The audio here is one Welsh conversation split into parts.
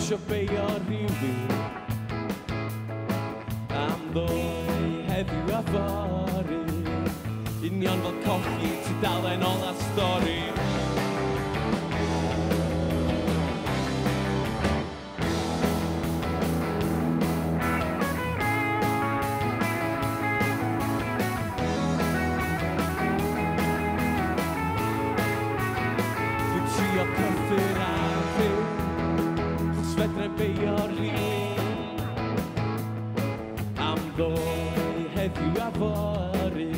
isio beio rhywun am ddwy heddiw a fory, union fel colli tudalen ola stori. Dwi'n trio cyffur ar rhyw, chos fedrai'n beio rhywun am ddwy heddiw a fory,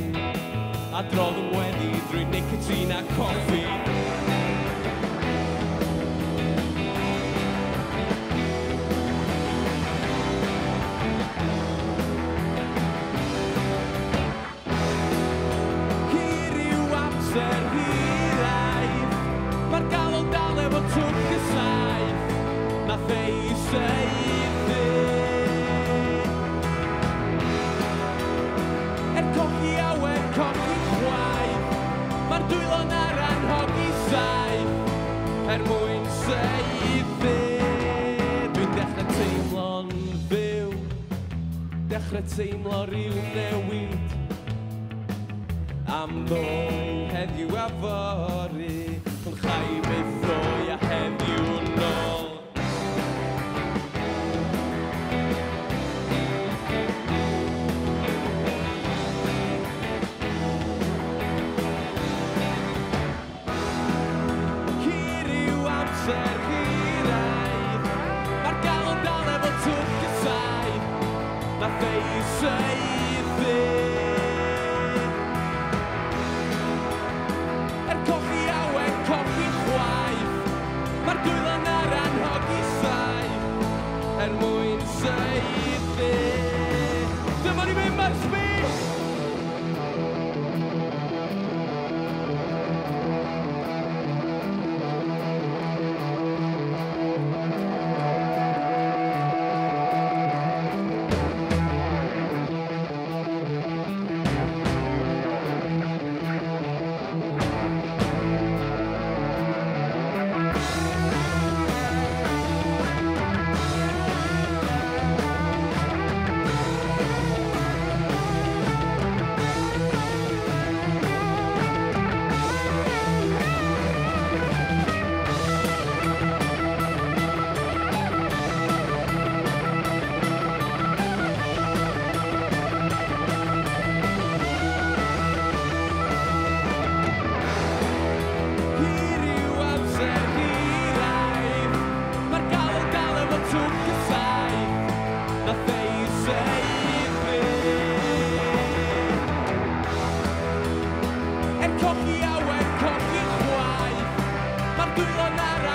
a drodd yn weddi drwy nicotine a coffi. Hir yw amser hiraidd, mae'r galon dal efo twc y saith, nath ei seithi. Cochi a wen cochi chwaith, mae'r dwylo'n ar anhogi saith mwyn seithi. Dwi'n dechrau teimlo'n fyw, dechrau teimlo rhyw newid am ddwy heddiw a fory, yn chai byth ddwy a heddiw nôl. Amser hiraidd, mae'r galon dal efo twc y saith, nath ei seithi. Cochi a wen cochi chwaith, mae'r dwylo'n ar anhogi saith mwyn seithi. Dyma ni mynd ma'r sbi! Cochi a wen cochi chwaith, mae'r dwylo'n ar